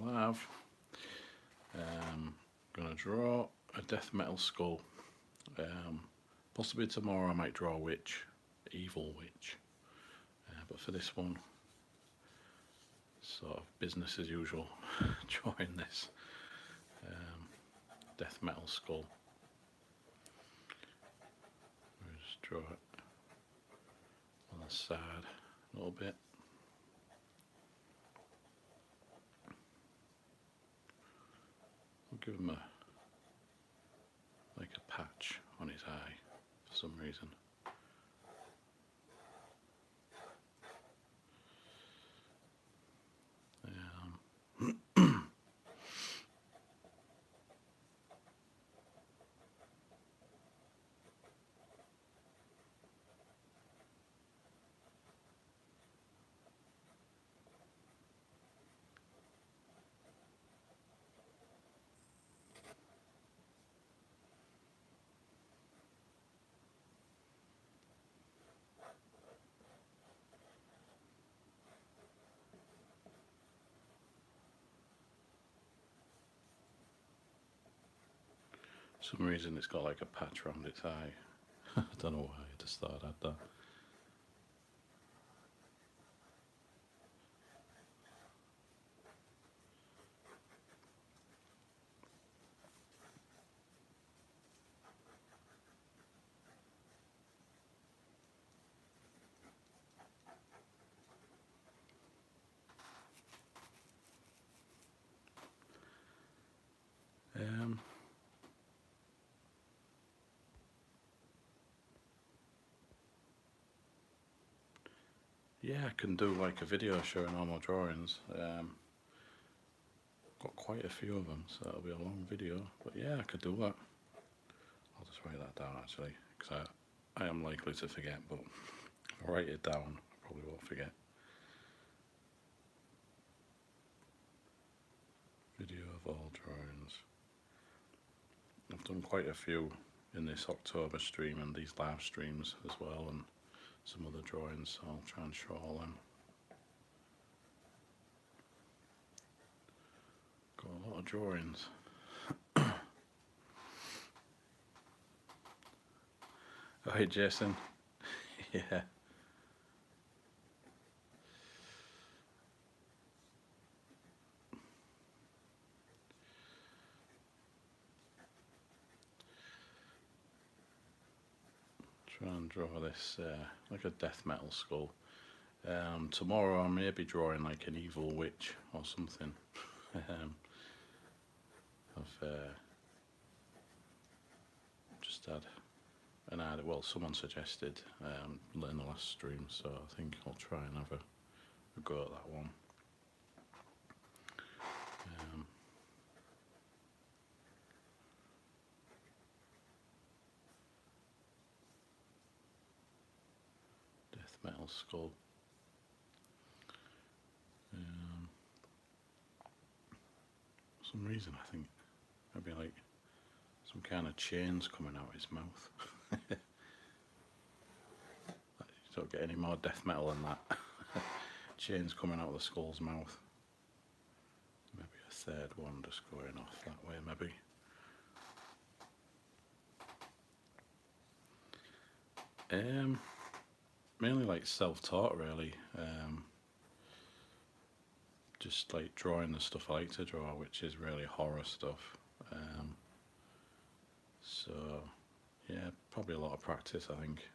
live. I'm going to draw a death metal skull. Possibly tomorrow I might draw a witch, evil witch. But for this one, sort of business as usual, drawing this death metal skull. I'll just draw it on the side a little bit. I'll give him like a patch on his eye for some reason. For some reason it's got like a patch around its eye. I don't know why, I just thought I'd add that. Yeah, I can do like a video showing all my drawings. Got quite a few of them, so it'll be a long video. But yeah, I could do that. I'll just write that down actually, because I am likely to forget, but if I write it down, I probably won't forget. Video of all drawings. I've done quite a few in this October stream and these live streams as well, and some other drawings, so I'll try and show all them. Got a lot of drawings. Oh, hey Jason. Yeah. Try and draw this like a death metal skull. Tomorrow I may be drawing like an evil witch or something. I've just had an idea, well someone suggested in the last stream, so I think I'll try and have a go at that one. Death metal skull. For some reason I think maybe like some kind of chains coming out of his mouth. You don't get any more death metal than that. Chains coming out of the skull's mouth. Maybe a third one just going off that way maybe. Mainly like self-taught really. Just like drawing the stuff I like to draw, which is really horror stuff. So yeah, probably a lot of practice I think.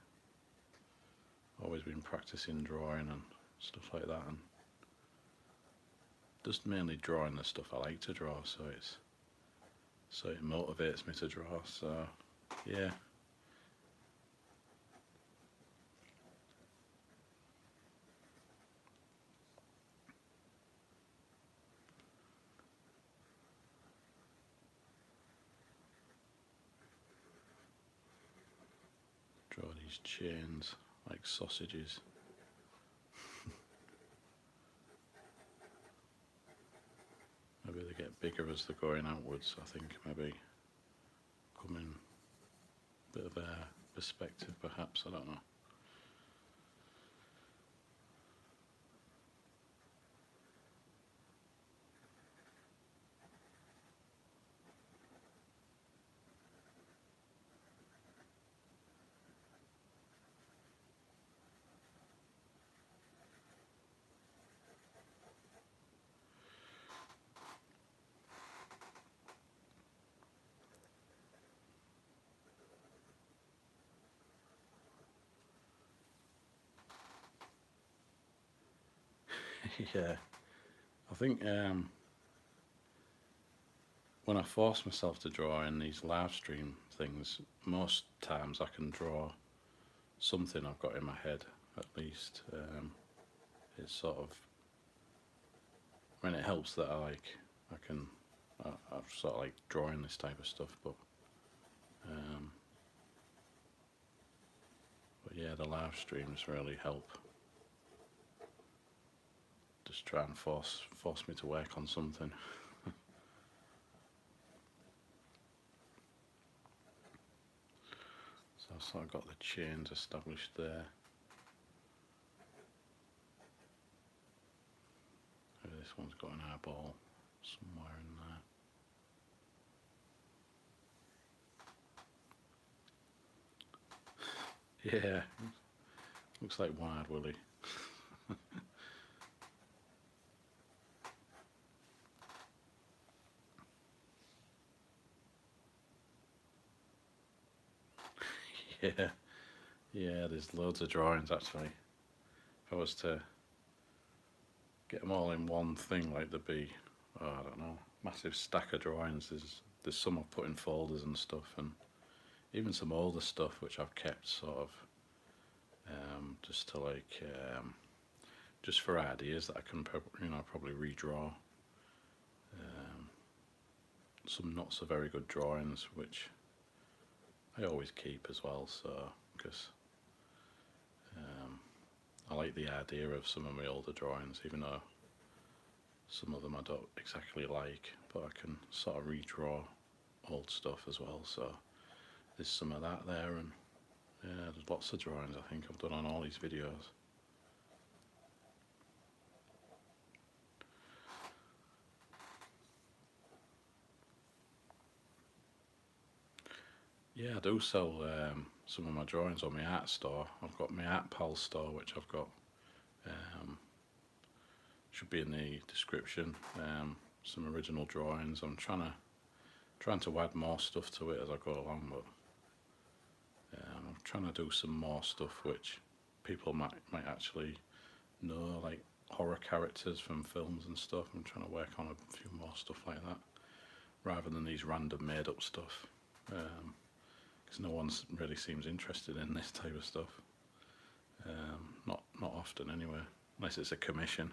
Always been practicing drawing and stuff like that, and just mainly drawing the stuff I like to draw, so it motivates me to draw, so yeah. Draw these chains like sausages. Maybe they get bigger as they're going outwards, I think, maybe coming a bit of a perspective perhaps, I don't know. Yeah, I think when I force myself to draw in these live stream things, most times I can draw something I've got in my head at least. It's sort of, I mean, it helps that I can, I've sort of like drawing this type of stuff, um, but yeah, the live streams really help. Just try and force me to work on something. So I've sort of got the chains established there. Maybe this one's got an eyeball somewhere in there. Yeah, looks like Wild Willie. Yeah, yeah, there's loads of drawings actually. If I was to get them all in one thing, like there'd be, oh, I don't know, massive stack of drawings. There's some I've put in folders and stuff, and even some older stuff which I've kept sort of just to like just for ideas that I can probably redraw. Some not so very good drawings which I always keep as well, so because I like the idea of some of my older drawings, even though some of them I don't exactly like, but I can sort of redraw old stuff as well. So there's some of that there, and yeah, there's lots of drawings I think I've done on all these videos. Yeah, I do sell some of my drawings on my art store. I've got my Art Pal store, which I've got, should be in the description. Some original drawings. I'm trying to add more stuff to it as I go along, but I'm trying to do some more stuff which people might actually know, like horror characters from films and stuff. I'm trying to work on a few more stuff like that, rather than these random made up stuff. Because no one really seems interested in this type of stuff. Not often anyway, unless it's a commission.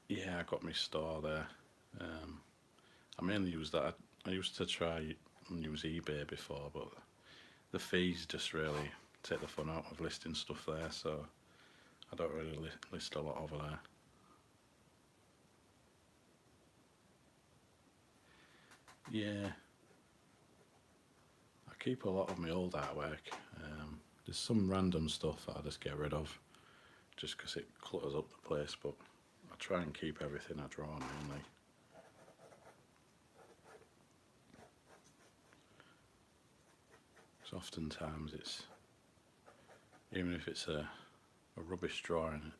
Yeah, I got my store there. I mainly use that. I used to try and use eBay before, but the fees just really take the fun out of listing stuff there, so I don't really list a lot over there. Yeah, I keep a lot of my old artwork. There's some random stuff that I just get rid of, just because it clutters up the place, but I try and keep everything I draw mainly. So oftentimes it's, even if it's a rubbish drawing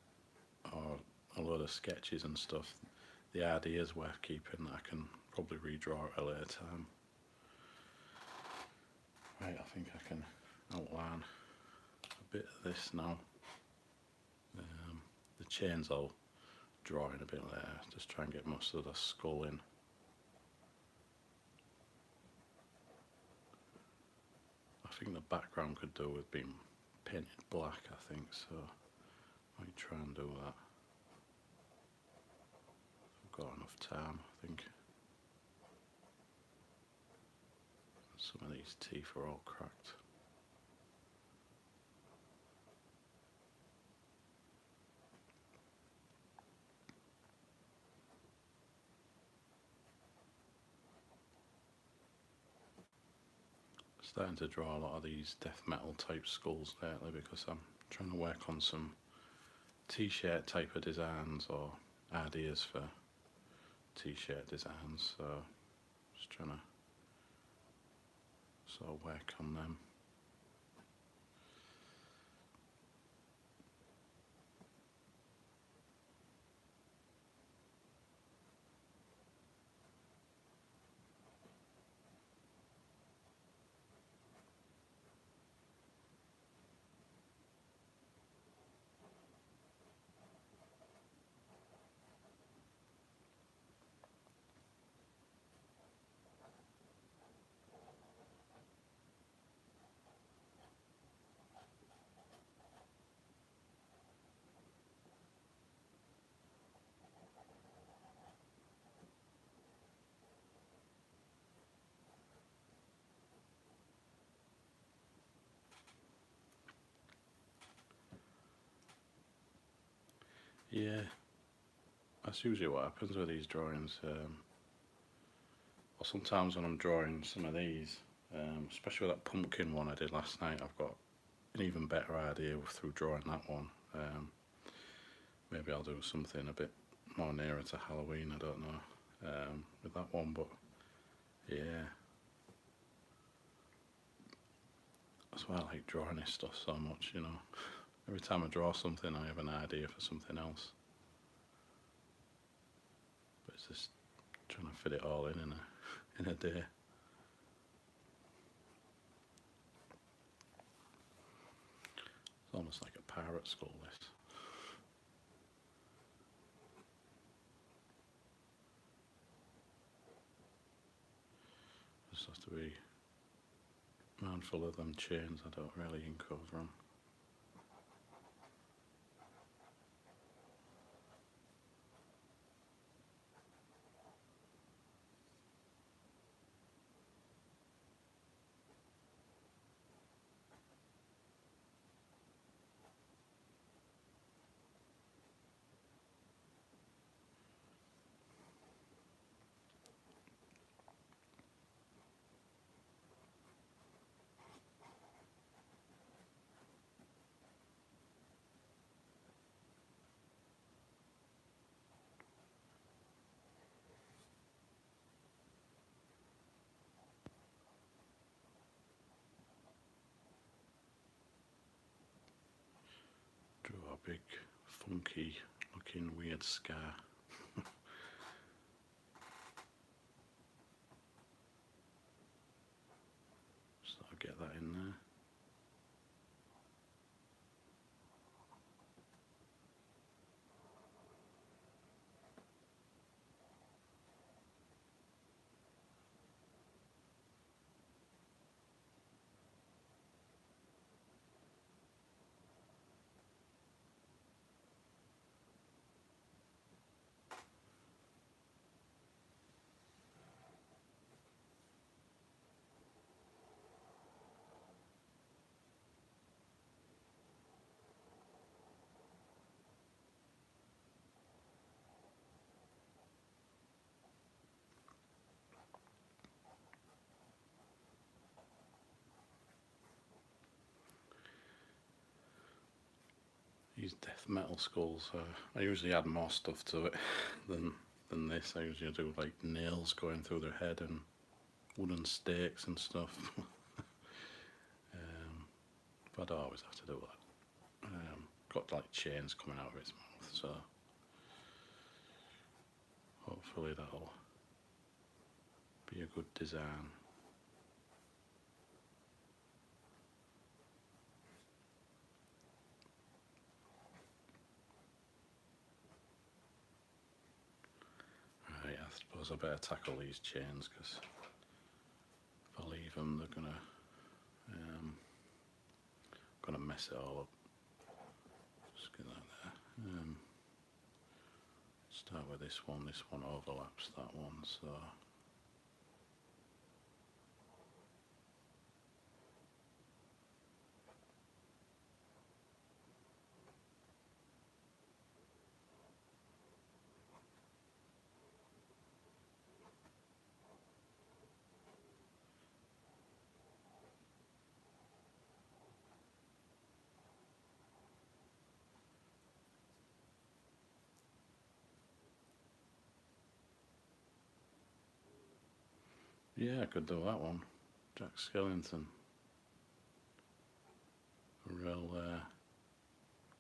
or a load of sketches and stuff, the idea is worth keeping that I can probably redraw at a later time. Right, I think I can outline a bit of this now. The chains I'll draw in a bit later, just try and get most of the skull in. I think the background could do with being painted black, I think, so I might try and do that. I've got enough time, I think. Some of these teeth are all cracked. Starting to draw a lot of these death metal type skulls lately because I'm trying to work on some t-shirt type of designs or ideas for t-shirt designs, so just trying to sort of work on them. yeah, that's usually what happens with these drawings. Or sometimes when I'm drawing some of these, especially with that pumpkin one I did last night, I've got an even better idea through drawing that one. Maybe I'll do something a bit more nearer to Halloween, I don't know, with that one, but yeah. That's why I like drawing this stuff so much, you know. Every time I draw something, I have an idea for something else. But it's just trying to fit it all in a day. It's almost like a pirate skull, this. Just has to be mindful of them chains I don't really ink over them. Draw a big, funky looking weird scar. So I'll get that in there. These death metal skulls, I usually add more stuff to it than this. I usually do like nails going through their head and wooden stakes and stuff. But I don't always have to do that. Got like chains coming out of its mouth, so hopefully that'll be a good design. Right, I suppose I better tackle these chains because if I leave them, they're gonna mess it all up. Just get that there. Start with this one. This one overlaps that one, so. Yeah, I could do that one. Jack Skellington. A real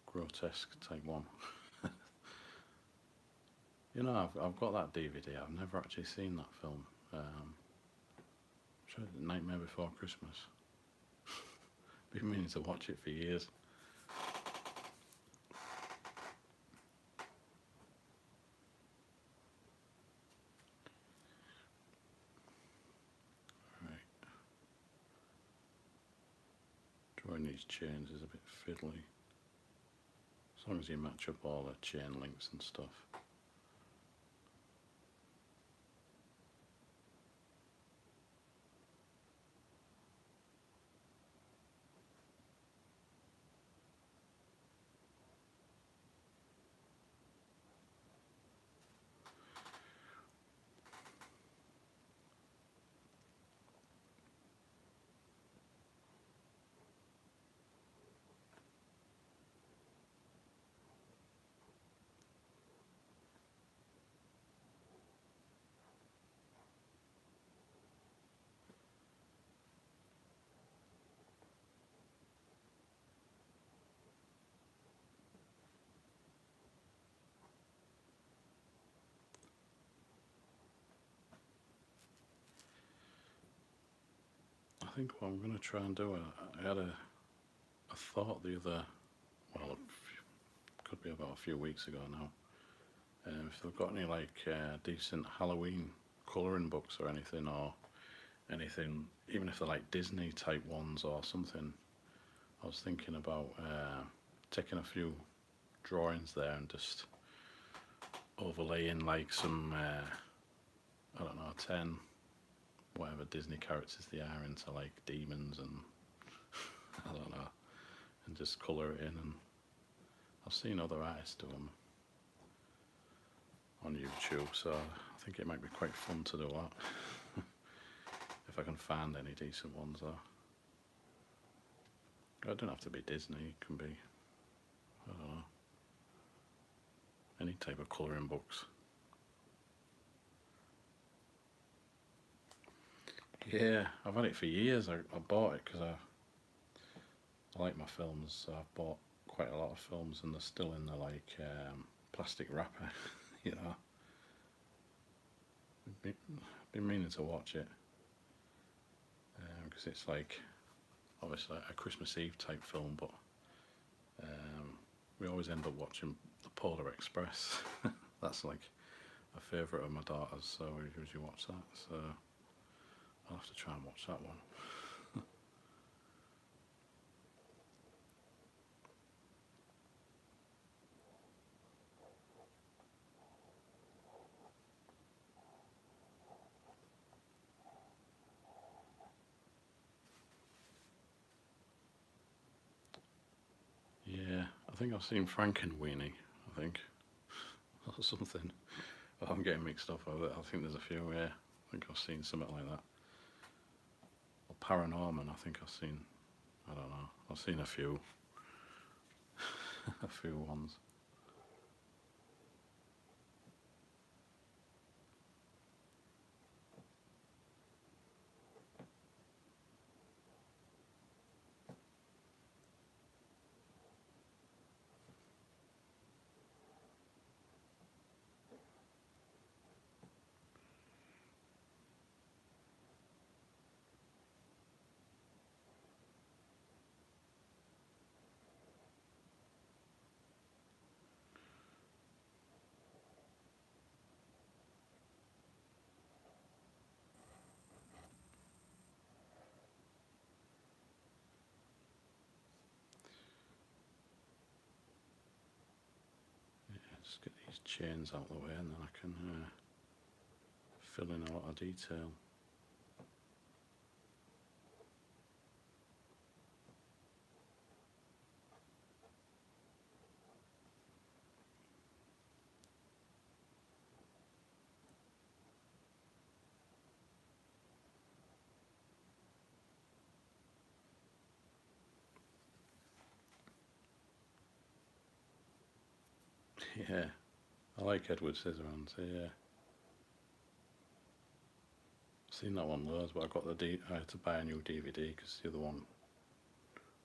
grotesque type one. You know, I've got that DVD. I've never actually seen that film. Nightmare Before Christmas. Been meaning to watch it for years. Right. Drawing these chains is a bit fiddly. As long as you match up all the chain links and stuff. think what I'm going to try and do, I had a thought the other, well, could be about a few weeks ago now. If they've got any like decent Halloween colouring books or anything, even if they're like Disney type ones or something, I was thinking about taking a few drawings there and just overlaying like some, I don't know, 10 whatever Disney characters they are into like demons and I don't know, and just colour it in. And I've seen other artists do them on YouTube, so I think it might be quite fun to do that. If I can find any decent ones though. It don't have to be Disney, it can be, I don't know, any type of colouring books. Yeah, I've had it for years. I bought it because I like my films, so I've bought quite a lot of films and they're still in the like plastic wrapper, you know. Been meaning to watch it because it's like obviously a Christmas Eve type film, but we always end up watching the Polar Express. That's like a favourite of my daughter's, so we usually watch that. So I'll have to try and watch that one. Yeah, I think I've seen Frankenweenie, I think, or something. Oh, I'm getting mixed up with it. I think there's a few, yeah. I think I've seen something like that. Or Paranorman, I think I've seen, I don't know, I've seen a few, a few ones. Just get these chains out of the way and then I can fill in a lot of detail. Yeah, I like Edward Scissorhands, yeah. I've seen that one loads, but I had to buy a new DVD because the other one,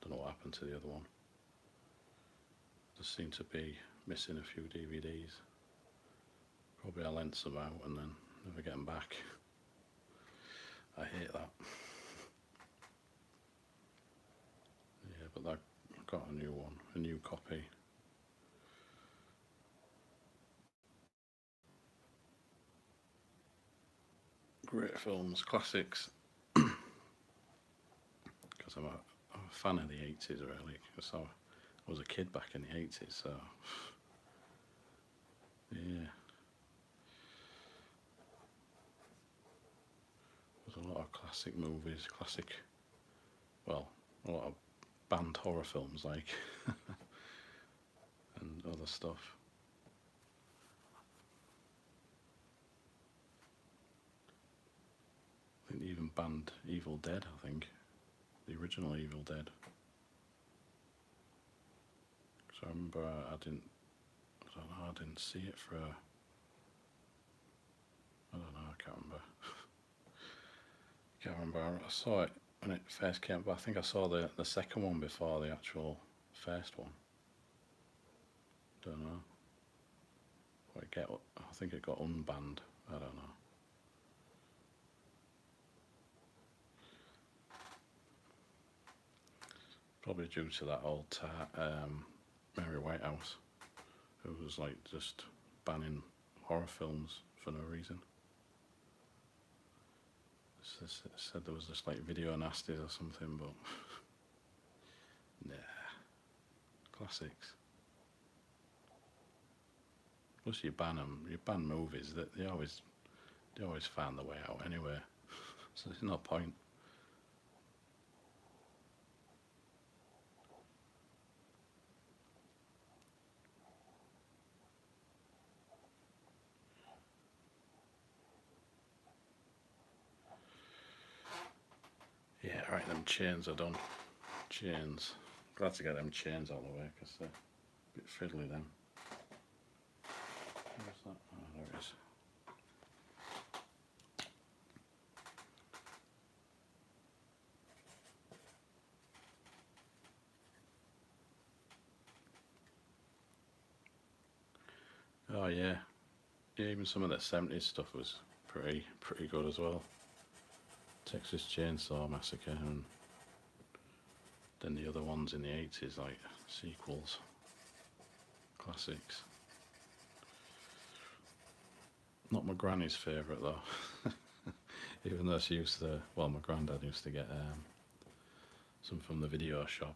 don't know what happened to the other one. Just seemed to be missing a few DVDs. Probably I lent some out and then never get them back. I hate that. Yeah, but I got a new one, a new copy. Great films, classics. Because I'm a fan of the 80s really. Because I was a kid back in the 80s, so yeah. There's a lot of classic movies, a lot of banned horror films like, and other stuff. I think they even banned Evil Dead, I think. The original Evil Dead. Because I remember I didn't see it for I don't know, I can't remember. I saw it when it first came, but I think I saw the second one before the actual first one. Don't know. I think it got unbanned. I don't know. Probably due to that old Mary Whitehouse, who was like just banning horror films for no reason. Said there was just like video nasties or something, but nah, classics. Plus, you ban them, you ban movies that they always find their way out anyway, so there's no point. Yeah, right, them chains are done. Chains. Glad to get them chains out of the way because they're a bit fiddly then. Where's that? Oh, there it is. Oh yeah. Yeah, even some of the 70s stuff was pretty good as well. Texas Chainsaw Massacre, and then the other ones in the 80s, like sequels, classics. Not my granny's favourite though, even though she used to, well, my granddad used to get some from the video shop.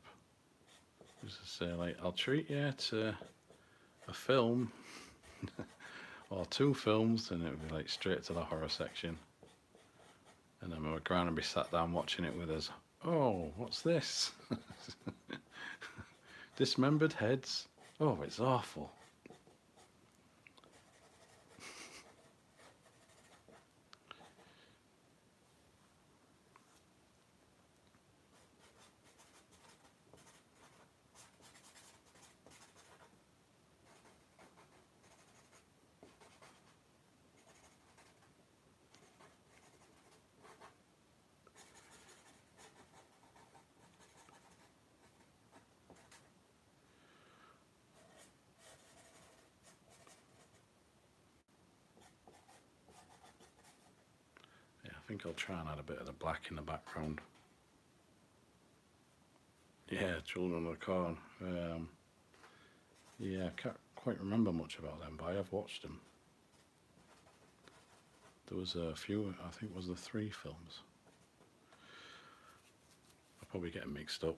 He used to say, like, I'll treat you to a film or two films, and it would be like straight to the horror section. And then my gran would be sat down watching it with us. Oh, what's this? Dismembered heads. Oh, it's awful. Yeah, I think I'll try and add a bit of the black in the background. Yeah, Children of the Corn. Yeah, I can't quite remember much about them, but I have watched them. There was a few, I think it was the 3 films. I'll probably get them mixed up.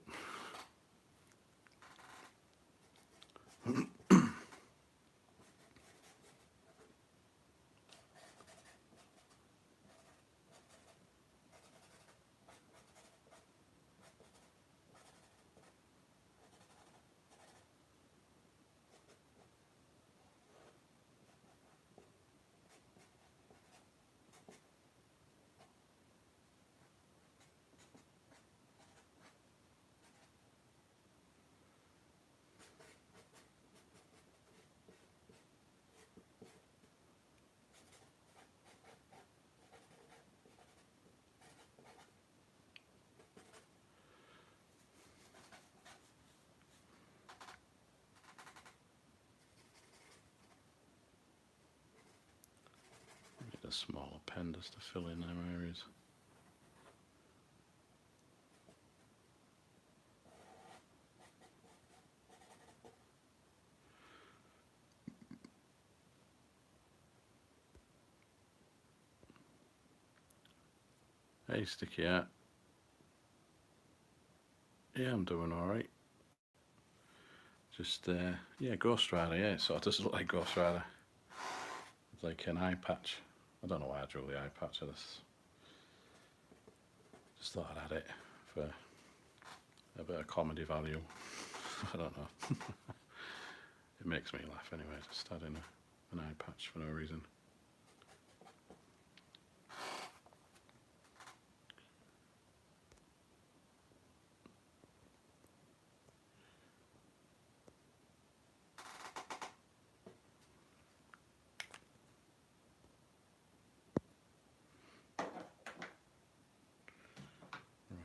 Get a smaller pen just to fill in them areas. Hey, Sticky Hat. Yeah, I'm doing alright. Just, yeah, Ghost Rider, yeah, it sort of does look like Ghost Rider. It's like an eye patch. I don't know why I drew the eye patch of this. Just thought I'd add it for a bit of comedy value. I don't know. It makes me laugh anyway, just adding an eye patch for no reason.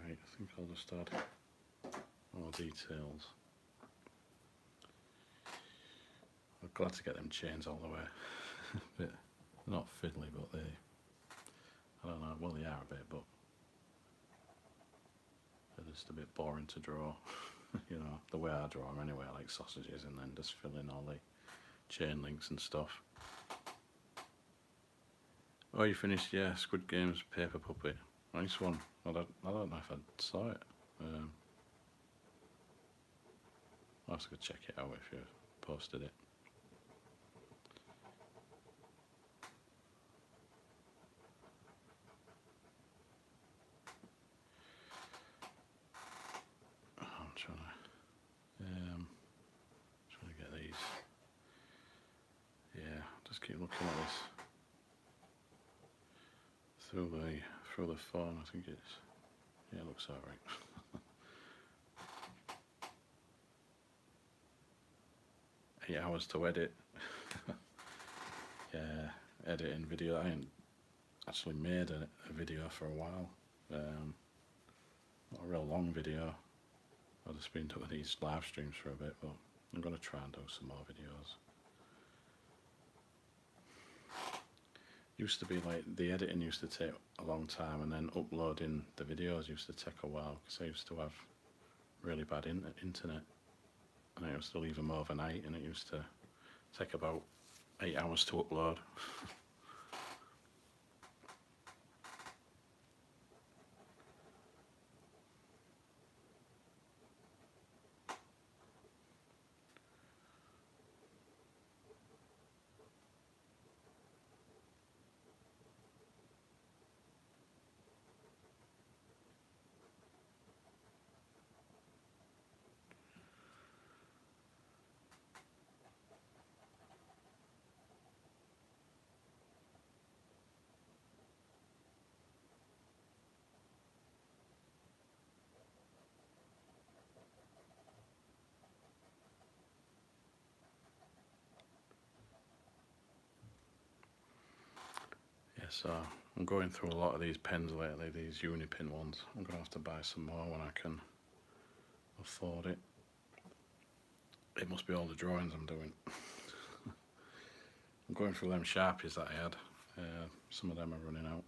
Right, I think I'll just add more details. I'm glad to get them chains all the way. Bit, they're not fiddly, but they, I don't know, well they are a bit, but they're just a bit boring to draw. You know, the way I draw them anyway, I like sausages and then just fill in all the chain links and stuff. Oh, you finished? Yeah, Squid Game's Paper Puppet. Nice one. I don't know if I saw it. I'll have to go check it out if you posted it. I'm trying to get these. Yeah, just keep looking at this through the phone. I think it's, yeah, it looks alright. 8 hours to edit. Yeah, editing video. I ain't actually made a video for a while. Not a real long video. I've just been doing these live streams for a bit, but I'm going to try and do some more videos. Used to be like, the editing used to take a long time, and then uploading the videos used to take a while, because I used to have really bad internet, and I used to leave them overnight, and it used to take about 8 hours to upload. Yeah, so I'm going through a lot of these pens lately, these Unipin ones. I'm going to have to buy some more when I can afford it. It must be all the drawings I'm doing. I'm going through them Sharpies that I had. Some of them are running out.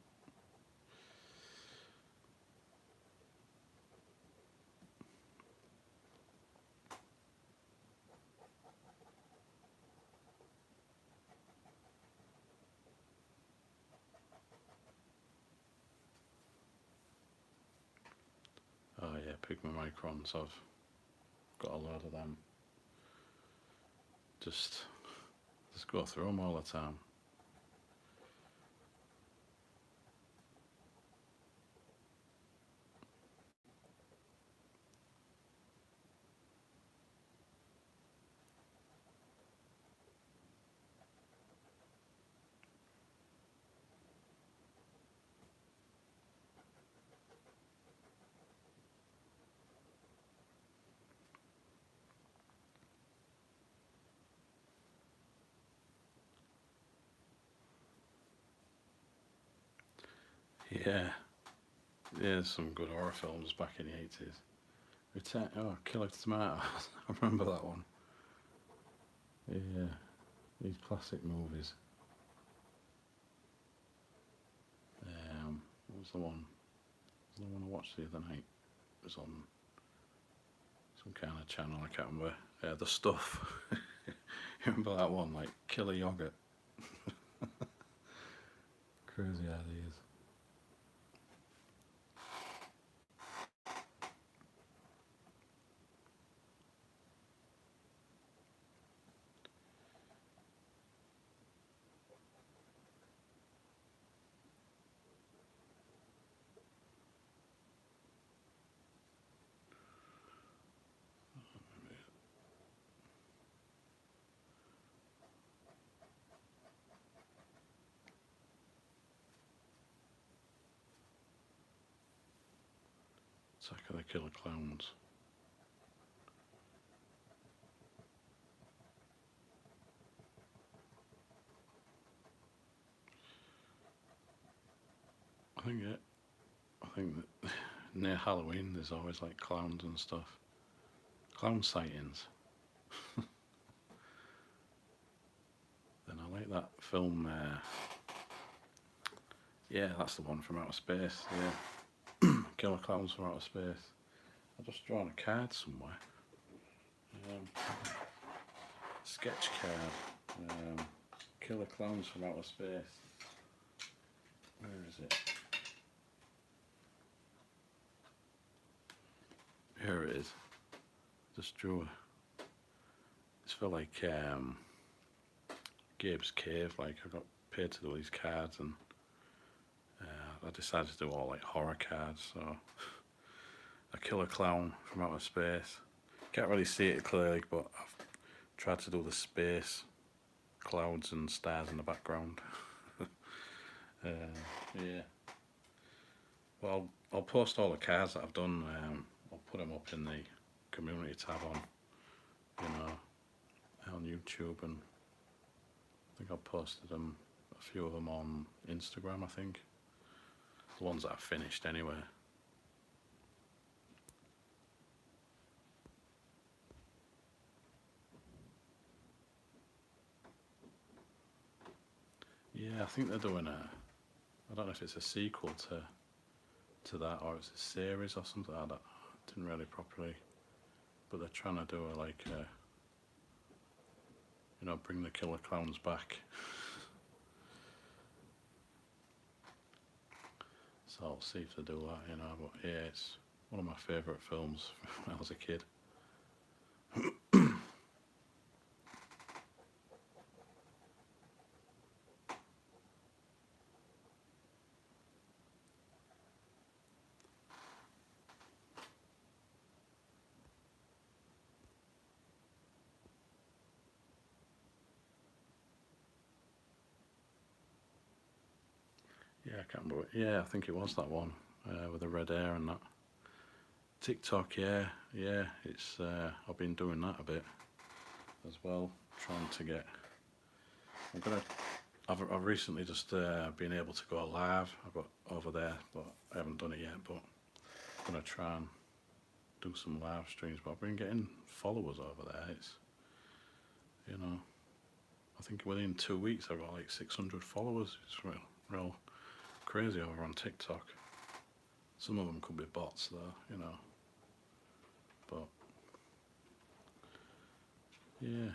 Oh yeah, Pigma Microns, I've got a load of them. Just go through them all the time. Yeah, there's some good horror films back in the 80s. Killer Tomatoes. I remember that one. Yeah, these classic movies. What was the one? The one I watched the other night. It was on some kind of channel, I can't remember. The Stuff. You remember that one? Like Killer Yogurt. Crazy ideas. Attack of the Killer Clowns. I think that near Halloween there's always like clowns and stuff. Clown sightings. Then I like that film. Yeah, that's the one from outer space. Yeah, Killer Clowns from Outer Space. I've just drawn a card somewhere. Sketch card. Killer Clowns from Outer Space. Where is it? Here it is. Just drew a... It's for like Gabe's Cave. Like I got paid to do these cards, and I decided to do all like horror cards. So a killer clown from outer space. Can't really see it clearly, but I've tried to do the space, clouds and stars in the background. Yeah. Well, I'll post all the cards that I've done. I'll put them up in the community tab on YouTube, and I think I've posted them, a few of them on Instagram. I think the ones that I've finished anyway. Yeah, I think they're doing I don't know if it's a sequel to that, or it's a series or something like that. I didn't really properly, but they're trying to do bring the killer clowns back. So I'll see if they do that, but yeah, it's one of my favourite films when I was a kid. Yeah, I can't remember. Yeah, I think it was that one with the red hair and that. TikTok, yeah, it's I've been doing that a bit as well, trying to get. I've recently just been able to go live. I've got over there, but I haven't done it yet. But I'm gonna try and do some live streams. But I've been getting followers over there. It's, I think within 2 weeks I've got like 600 followers. It's real crazy over on TikTok. Some of them could be bots though, but yeah,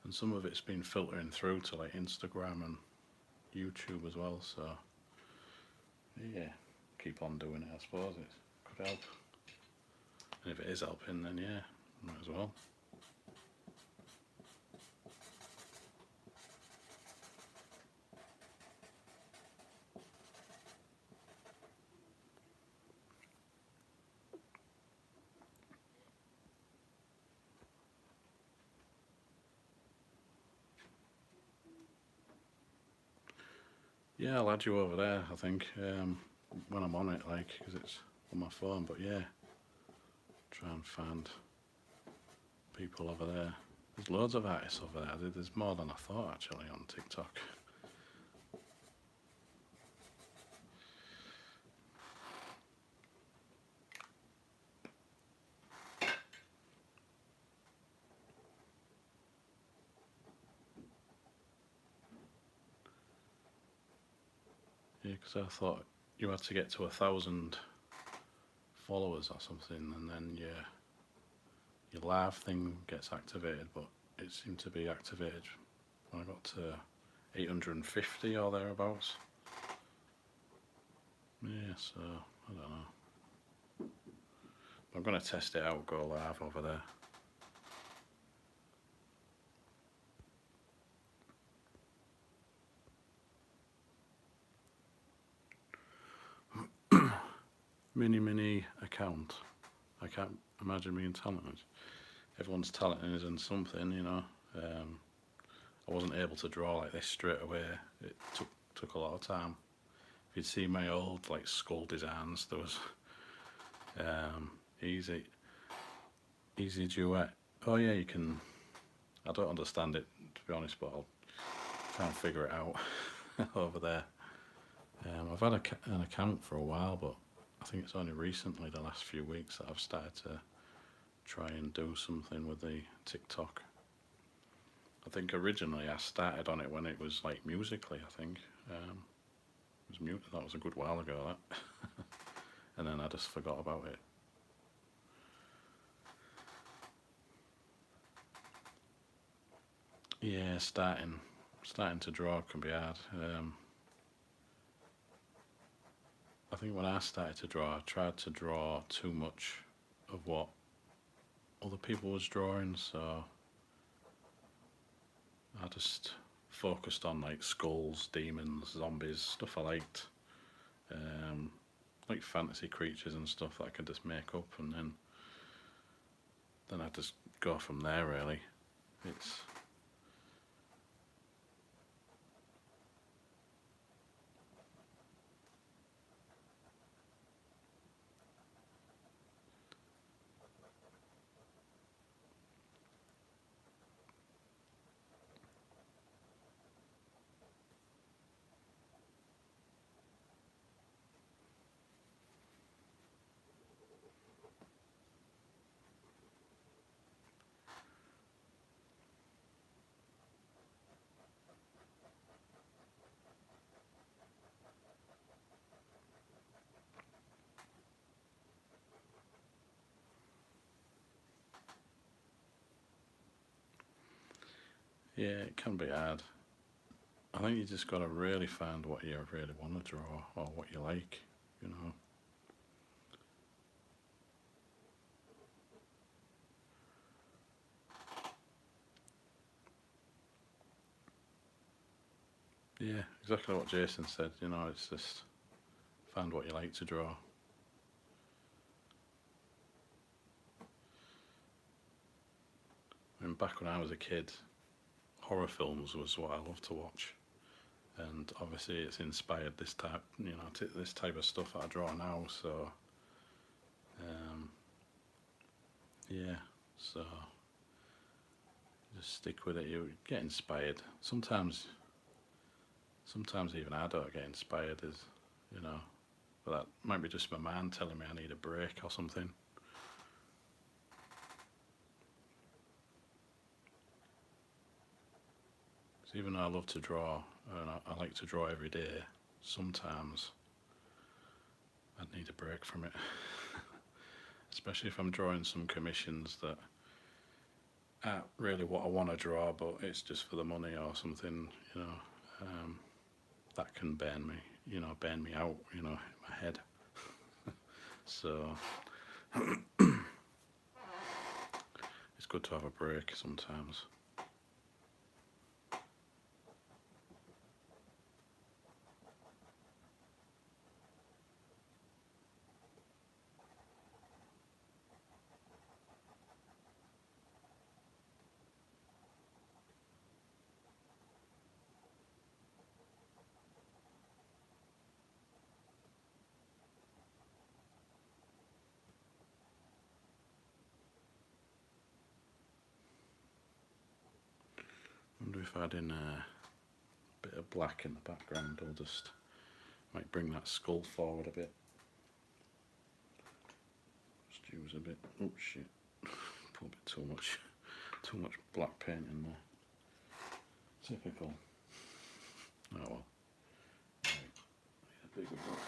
and some of it's been filtering through to like Instagram and YouTube as well, so yeah, keep on doing it. I suppose it could help, and if it is helping, then yeah, might as well. Yeah, I'll add you over there, I think, when I'm on it, like, because it's on my phone, but yeah, try and find people over there. There's loads of artists over there. There's more than I thought, actually, on TikTok. Yeah, because I thought you had to get to 1,000 followers or something, and then your live thing gets activated, but it seemed to be activated when I got to 850 or thereabouts. Yeah, so I don't know. I'm going to test it out, go live over there. Mini account. I can't imagine being talented. Everyone's talented in something, I wasn't able to draw like this straight away. It took a lot of time. If you'd see my old like skull designs, there was easy duet. Oh yeah, you can. I don't understand it, to be honest, but I'll try and figure it out over there. I've had an account for a while, but I think it's only recently, the last few weeks, that I've started to try and do something with the TikTok. I think originally I started on it when it was like Musically, I think. That was a good while ago, that. and then I just forgot about it. Yeah, starting to draw can be hard. I think when I started to draw, I tried to draw too much of what other people was drawing, so I just focused on like skulls, demons, zombies, stuff I liked, like fantasy creatures and stuff that I could just make up, and then I just go from there. Really, it's yeah, it can be hard. I think you just got to really find what you really want to draw or what you like, you know. Yeah, exactly what Jason said, you know, it's just find what you like to draw. I mean, back when I was a kid, horror films was what I loved to watch. And obviously it's inspired this type, you know, this type of stuff that I draw now, so yeah, so just stick with it. You get inspired. Sometimes even I don't get inspired, as you know, but that might be just my mind telling me I need a break or something. 'Cause even though I love to draw and I like to draw every day, sometimes I'd need a break from it. Especially if I'm drawing some commissions that aren't really what I want to draw, but it's just for the money or something, you know. That can burn me, you know, burn me out, you know, in my head. So it's good to have a break sometimes. I wonder if adding a bit of black in the background will just might bring that skull forward a bit. Just use a bit. Oh shit! Put a bit too much black paint in there. Typical. Oh well. Right. Need a bigger brush.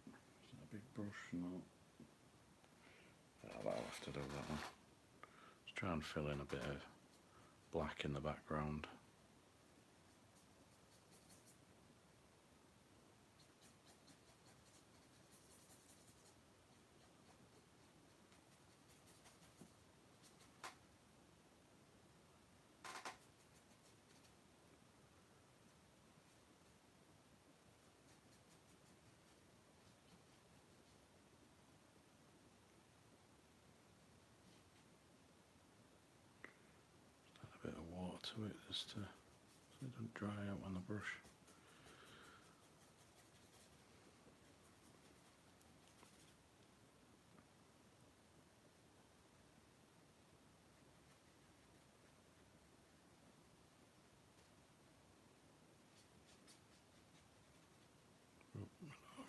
Is that a big brush? No. Oh, that'll have to do that one. Let's try and fill in a bit of black in the background. Add a bit of water to it just to so it doesn't dry out on the brush.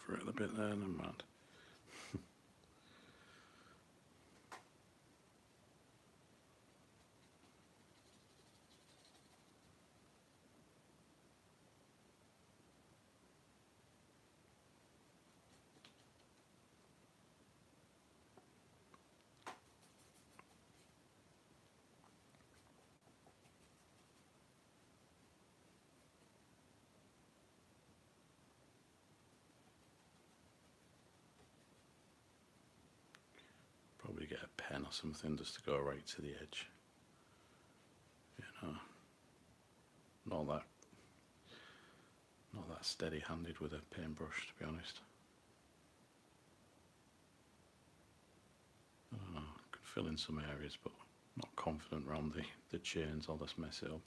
Over it a bit there, never mind. get a pen or something just to go right to the edge. You know, not that steady-handed with a paintbrush, to be honest. I don't know, I can fill in some areas, but not confident around the chains, I'll just mess it up.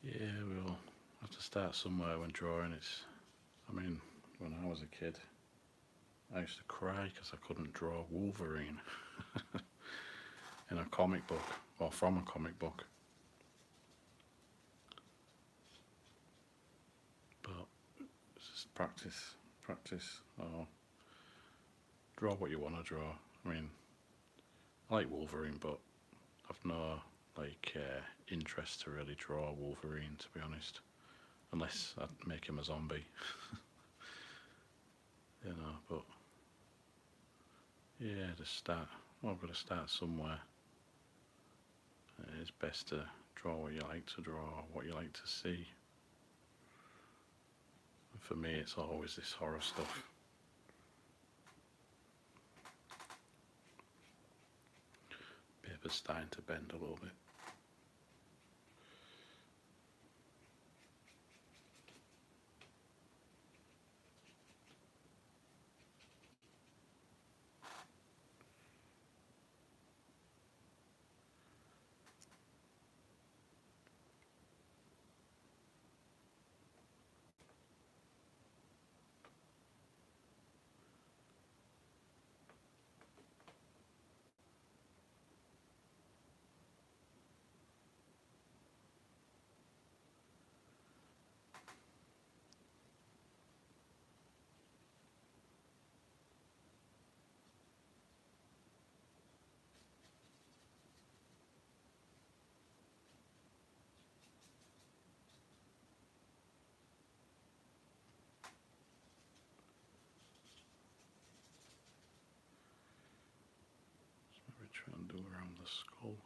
Yeah, we'll have to start somewhere when drawing. I mean, when I was a kid, I used to cry because I couldn't draw Wolverine in a comic book, or from a comic book. But it's just practice, or draw what you want to draw. I mean, I like Wolverine, but I've no interest to really draw Wolverine, to be honest, unless I make him a zombie. You know, but yeah, just start. Well, I've got to start somewhere. It's best to draw what you like to draw, what you like to see. And for me, it's always this horror stuff. Paper's starting to bend a little bit. Maybe try and do around the skull.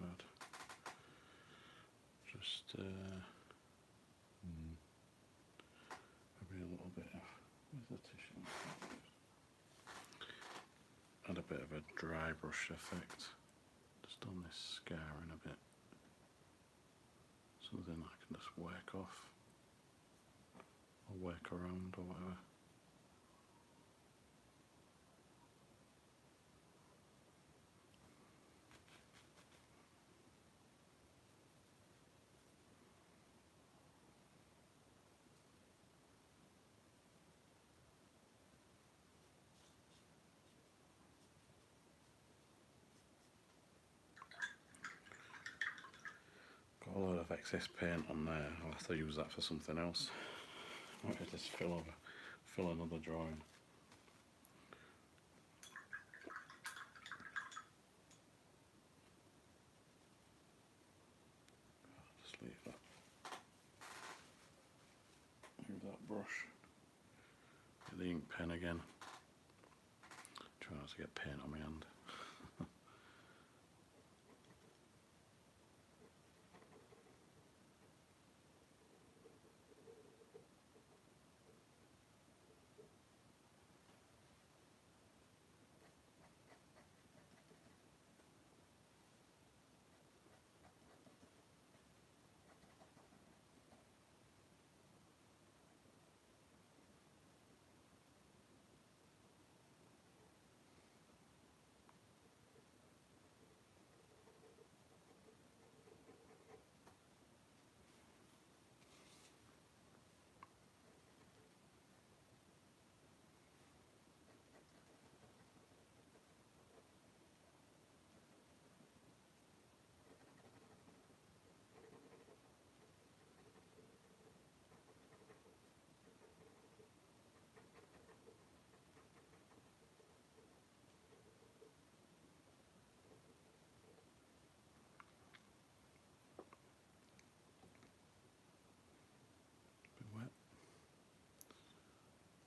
Good. Just maybe a little bit of, where's the tissue? Add a bit of a dry brush effect just on this scarring a bit. Something I can just work off or work around or whatever. got a lot of excess paint on there. I'll have to use that for something else. Might just fill another drawing. Just leave that. Use that brush. Get the ink pen again. Try not to get paint on my hand.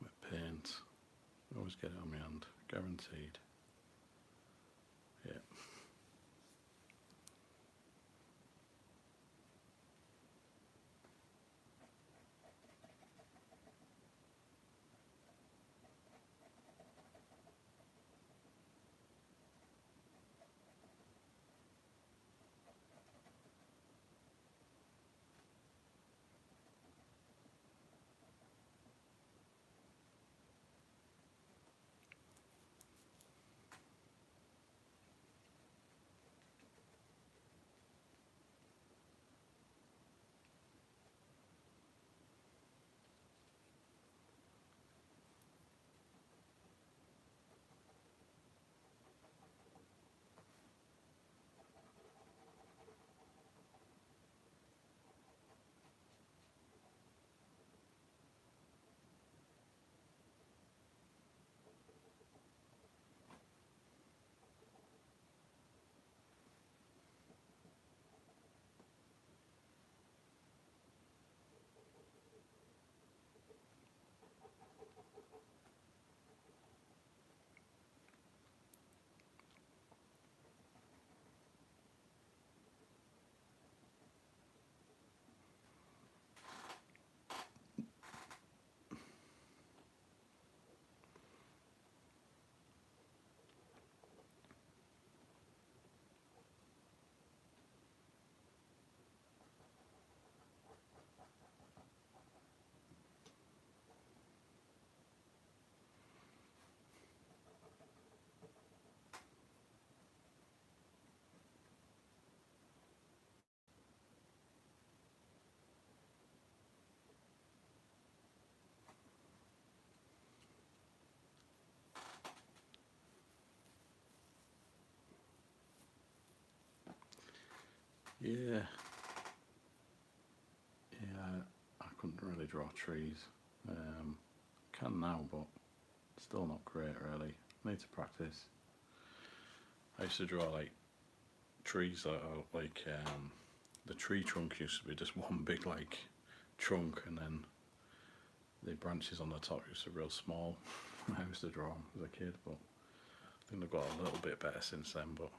Wet paint. Always get it on my hand, guaranteed. Yeah. Yeah. Yeah, I couldn't really draw trees. Can now, but still not great really. Need to practice. I used to draw like trees that are like the tree trunk used to be just one big like trunk, and then the branches on the top used to be real small. I used to draw them as a kid, but I think they've got a little bit better since then. But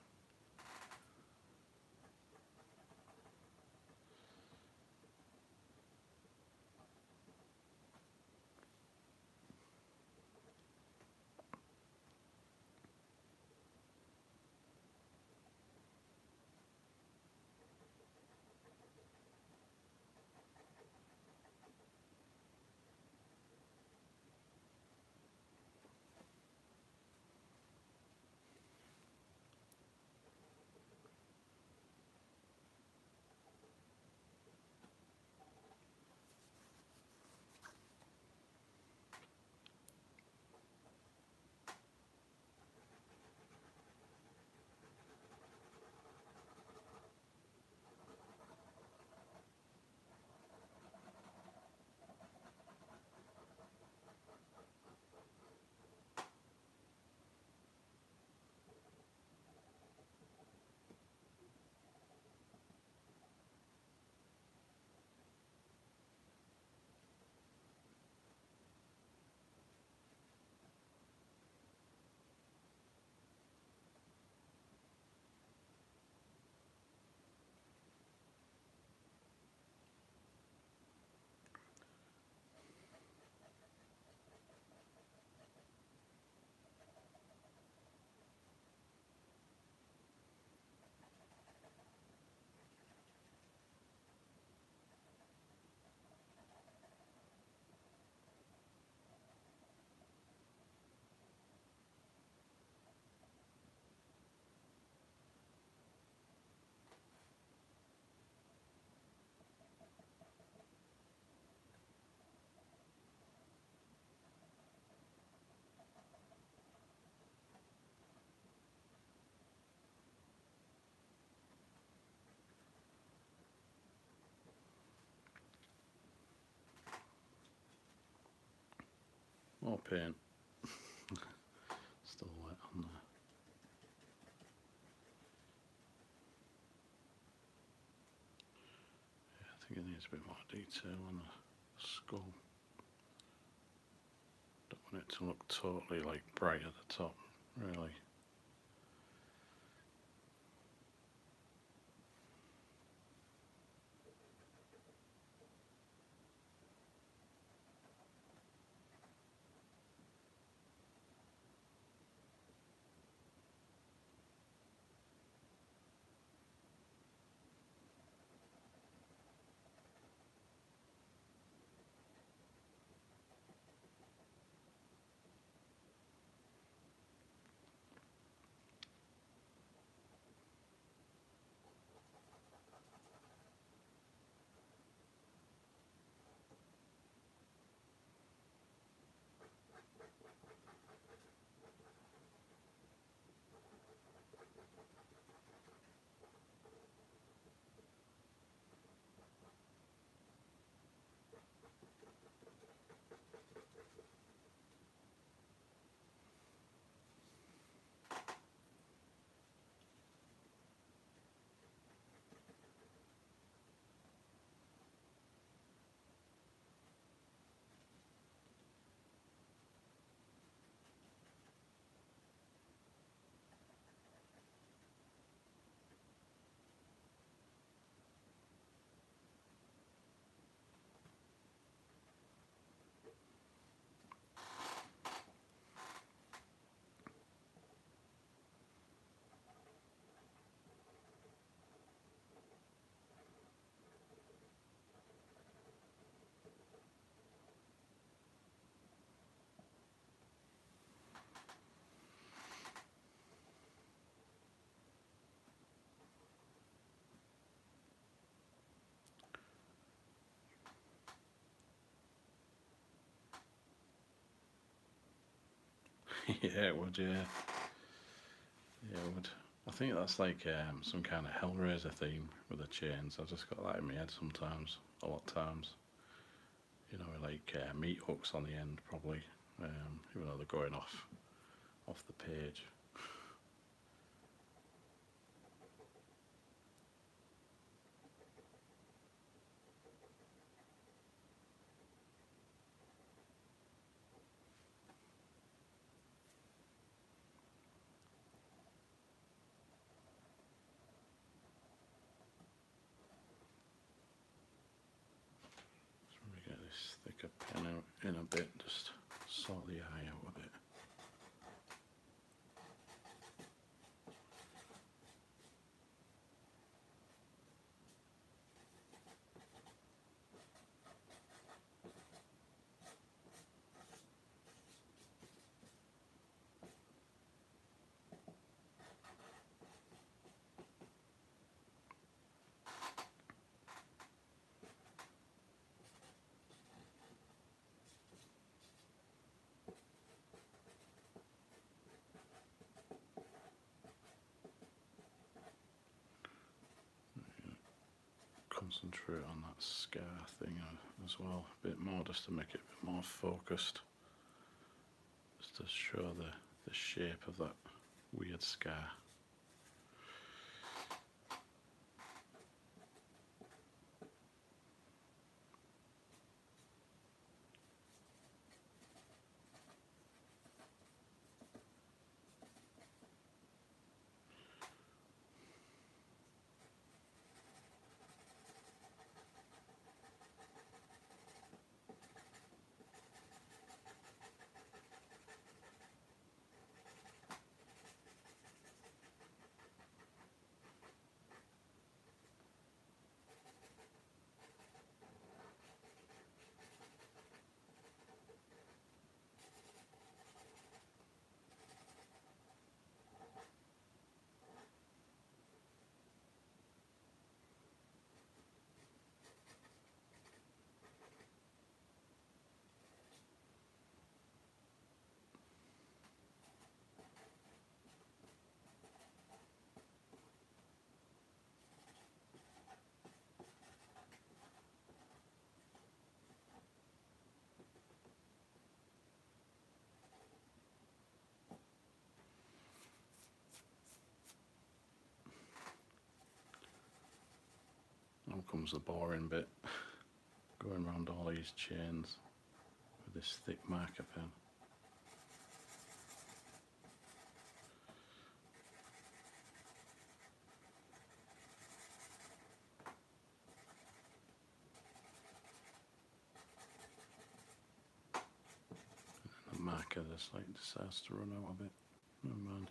more paint. Still wet on there. Yeah, I think it needs a bit more detail on the skull. Don't want it to look totally like bright at the top, really. Yeah, it would, yeah. Yeah, it would. I think that's like some kind of Hellraiser theme with the chains. I just got that in my head sometimes, a lot of times. You know, like meat hooks on the end, probably, even though they're going off the page. So we get this thicker pen out in a bit, just sort the eye out a bit. Concentrate on that scar thing as well a bit more, just to make it a bit more focused, just to show the shape of that weird scar. Now comes the boring bit, going around all these chains with this thick marker pen. And the marker just like decides to run out a bit. Never mind.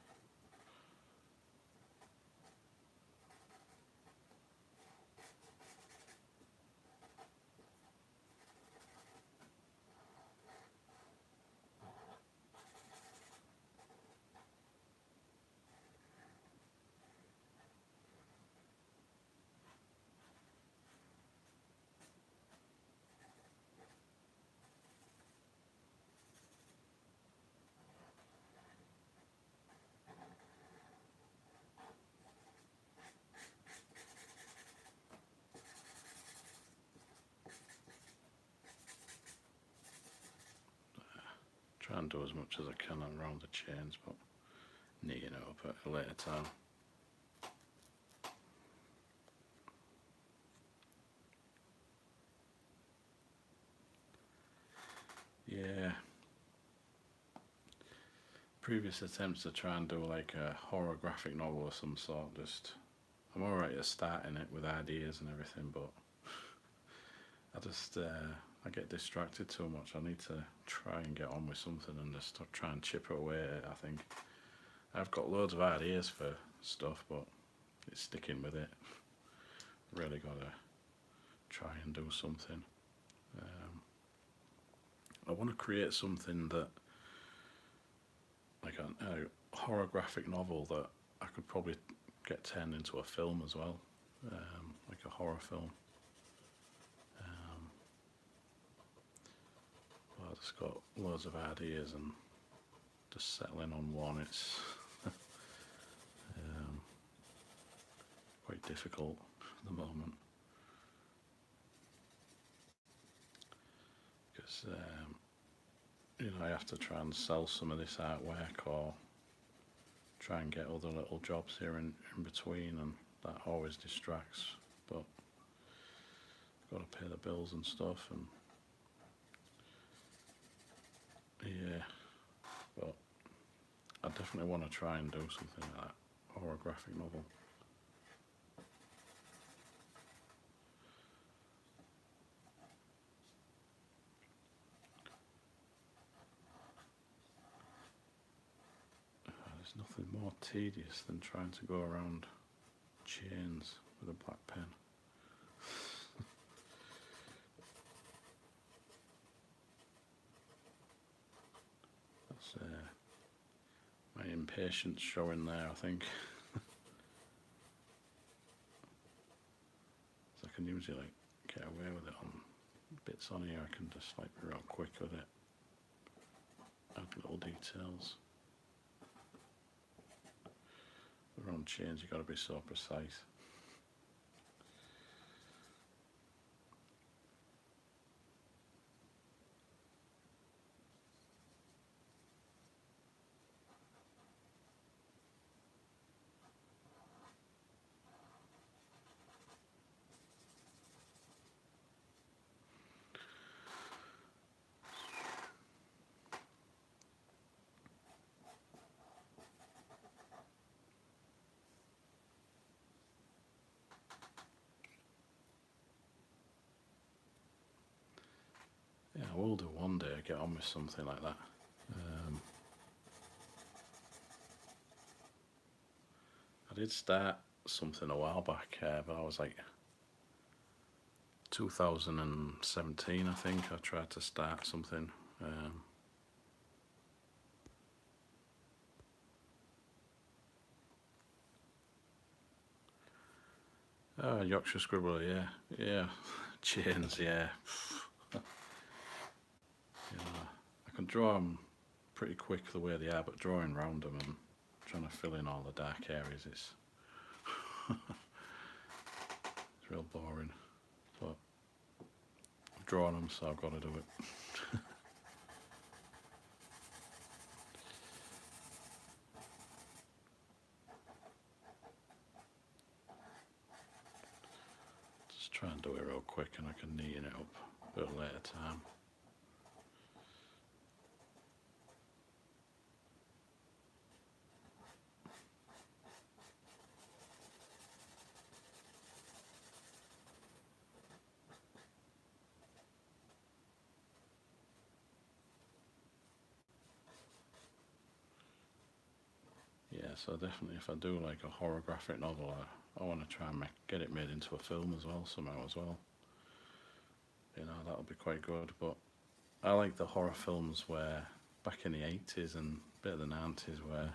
Try and do as much as I can around the chains, but neaten it up at a later time. Yeah. Previous attempts to try and do like a horror graphic novel of some sort, I'm alright at starting it with ideas and everything, but I get distracted too much. I need to try and get on with something and just try and chip it away. I think I've got loads of ideas for stuff, but it's sticking with it. Really got to try and do something. I want to create something that, like a horror graphic novel that I could probably get turned into a film as well, like a horror film. Well, I've just got loads of ideas and just settling on one, it's quite difficult at the moment. Because I have to try and sell some of this artwork or try and get other little jobs here in between, and that always distracts, but I've got to pay the bills and stuff, and yeah, but I definitely want to try and do something like that, horror graphic novel. There's nothing more tedious than trying to go around chains with a black pen. That's my impatience showing there, I think. So I can usually like get away with it on bits on here. I can just like be real quick with it, add little details. Around chains you've got to be so precise. Yeah, I will do one day, get on with something like that. I did start something a while back, but I was like 2017, I think. I tried to start something. Oh, Yorkshire Scribbler, yeah. Chains, yeah. I can draw them pretty quick the way they are, but drawing round them and trying to fill in all the dark areas, it's real boring. But I've drawn them, so I've got to do it. try and do it real quick and I can neaten it up at a later time. Yeah, so definitely if I do like a horror graphic novel, I want to try and get it made into a film as well, somehow as well. You know, that'll be quite good. But I like the horror films where, back in the 80s and a bit of the 90s, where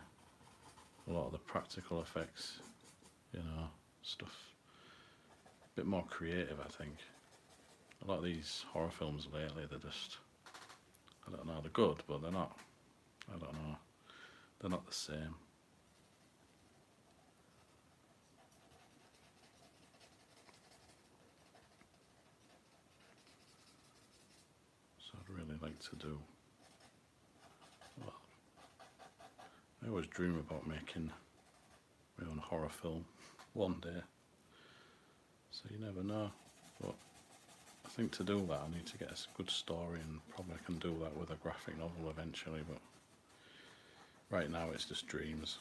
a lot of the practical effects, you know, stuff, a bit more creative, I think. A lot of these horror films lately, they're just, I don't know, they're good, but they're not, I don't know, they're not the same. So I'd really like to do, well, I always dream about making my own horror film one day. So you never know. But I think to do that I need to get a good story, and probably I can do that with a graphic novel eventually, but right now it's just dreams.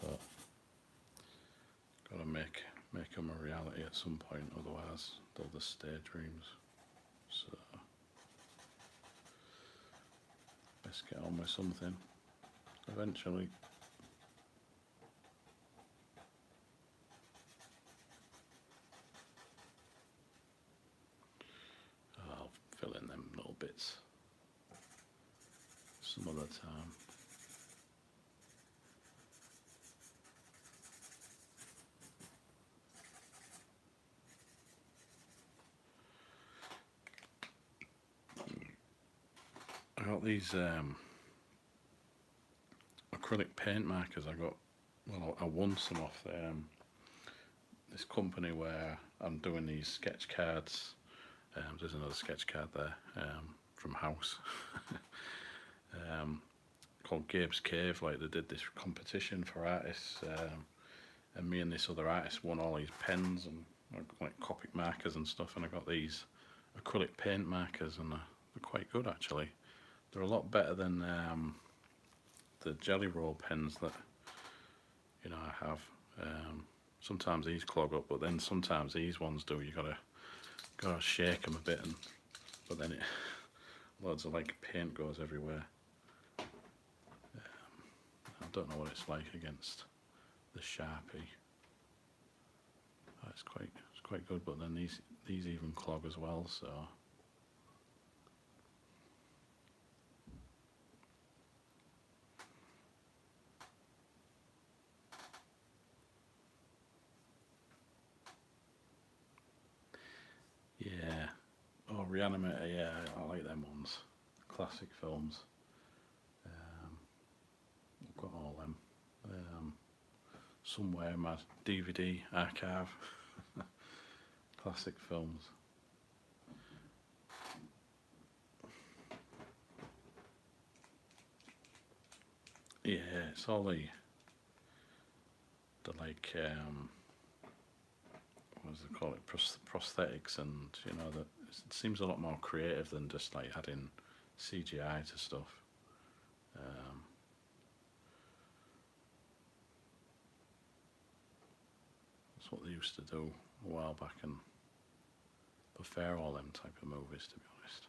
But gotta make them a reality at some point, otherwise they'll just stay dreams. So best get on with something eventually. I'll fill in them little bits some other time. I got these acrylic paint markers. I won some off this company where I'm doing these sketch cards. There's another sketch card there from House. Called Gabe's Cave. Like, they did this competition for artists, and me and this other artist won all these pens and like Copic markers and stuff, and I got these acrylic paint markers, and they're quite good actually. They're a lot better than the jelly roll pens that, you know, I have. Sometimes these clog up, but then sometimes these ones do. You gotta shake them a bit, but then loads of like paint goes everywhere. I don't know what it's like against the Sharpie. It's quite good, but then these even clog as well. So yeah. Oh, Reanimator, yeah, I like them ones. Classic films. I've got all them. Somewhere in my DVD archive. Classic films. Yeah, it's all the like what does they call it, prosthetics, and you know that it seems a lot more creative than just like adding CGI to stuff. That's what they used to do a while back, and prefer all them type of movies, to be honest.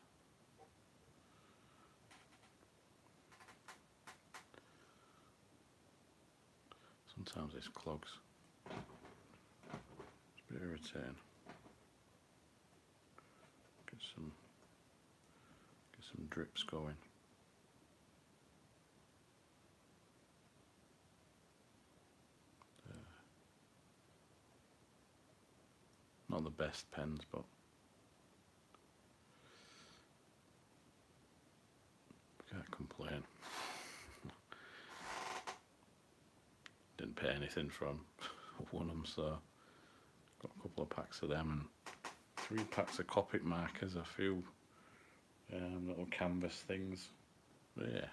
Sometimes it's clogs. It's a bit irritating. Get some drips going. Not the best pens, but can't complain. Didn't pay anything for them. Won them, so got a couple of packs of them and 3 packs of Copic markers, a few little canvas things. But yeah.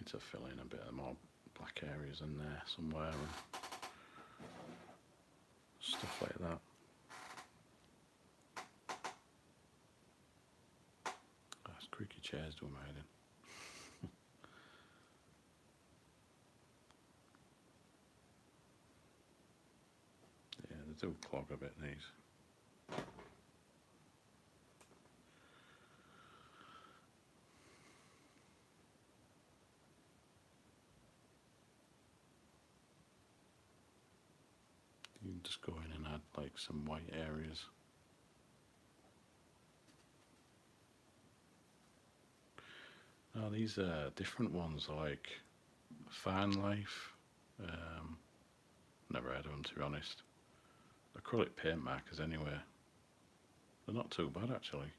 Need to fill in a bit of more black areas in there somewhere and stuff like that. That's creaky chairs doing my head in. Yeah, they do clog a bit, these. You can just go in and add like some white areas. Now these are different ones, like Fan Life. Never heard of them, to be honest. Acrylic paint markers anyway. They're not too bad actually.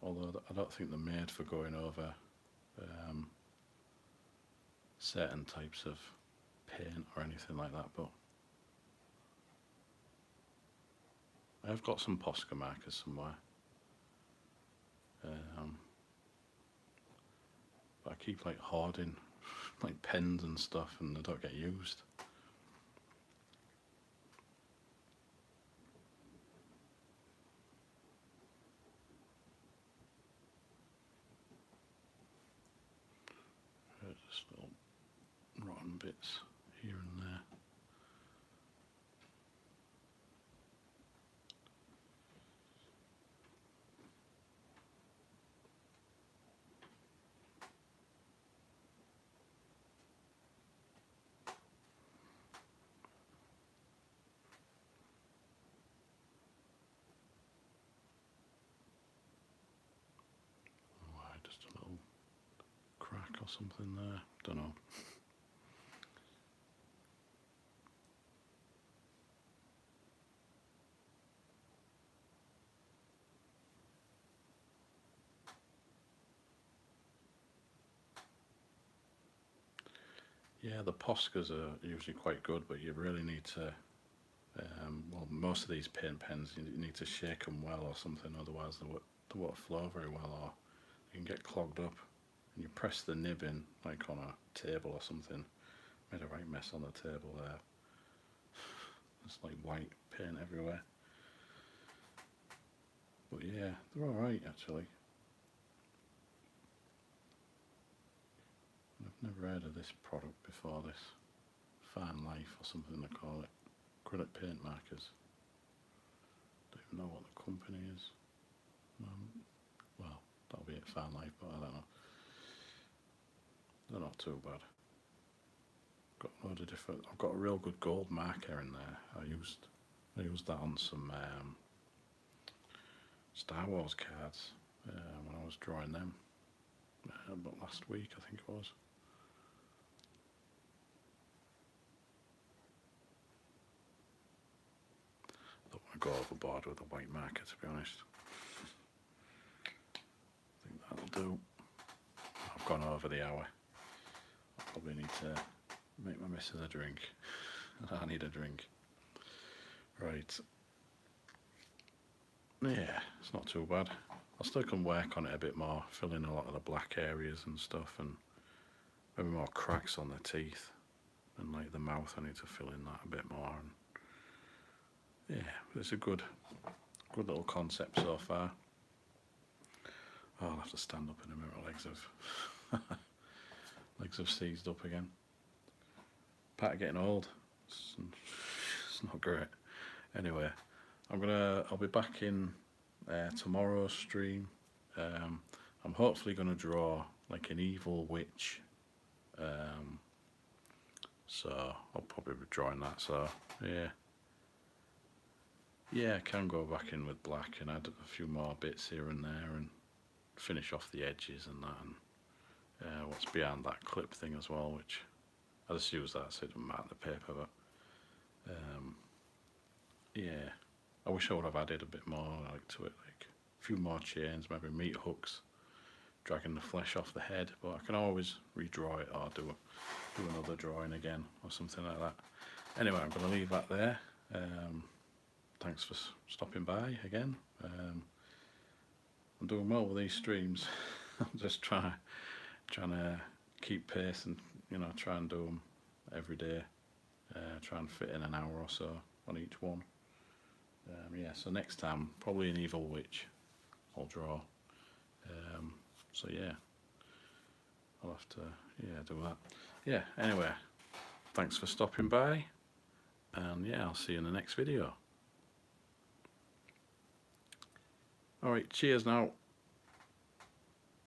Although I don't think they're made for going over certain types of paint or anything like that, but I've got some Posca markers somewhere. But I keep like hoarding like pens and stuff and they don't get used. Just little rotten bits here and there. Just a little crack or something there, don't know. Yeah, the Poscas are usually quite good, but you really need to, well, most of these paint pens, you need to shake them well or something, otherwise they won't flow very well, or you can get clogged up. And you press the nib in, like on a table or something. Made a right mess on the table there. There's like white paint everywhere. But yeah, they're alright actually. I've never heard of this product before, this Fan Life or something they call it. Acrylic paint markers. Don't even know what the company is. Well, that'll be it, Fan Life, but I don't know. They're not too bad. Got a load of different. I've got a real good gold marker in there. I used that on some Star Wars cards when I was drawing them. But last week I think it was. Don't want to go overboard with a white marker, to be honest. I think that'll do. I've gone over the hour. I probably need to make my missus a drink. I need a drink. Right. Yeah, it's not too bad. I still can work on it a bit more, fill in a lot of the black areas and stuff, and maybe more cracks on the teeth. And like the mouth, I need to fill in that a bit more. And yeah, it's a good little concept so far. Oh, I'll have to stand up in a minute. Legs have seized up again. Part of getting old. It's not great. Anyway, I'll be back in tomorrow's stream. I'm hopefully gonna draw like an evil witch. So I'll probably be drawing that. So yeah, I can go back in with black and add a few more bits here and there and finish off the edges and that, and what's behind that clip thing as well, which I just use that so it doesn't mark the paper. But yeah, I wish I would have added a bit more like to it, like a few more chains, maybe meat hooks, dragging the flesh off the head. But I can always redraw it or do another drawing again or something like that. Anyway, I'm going to leave that there. Thanks for stopping by again. I'm doing well with these streams. I'm just trying trying to keep pace and, you know, try and do them every day. Try and fit in an hour or so on each one. Yeah, so next time, probably an evil witch I'll draw. So yeah, I'll have to, yeah, do that. Yeah, anyway, thanks for stopping by, and yeah, I'll see you in the next video. Alright, cheers now.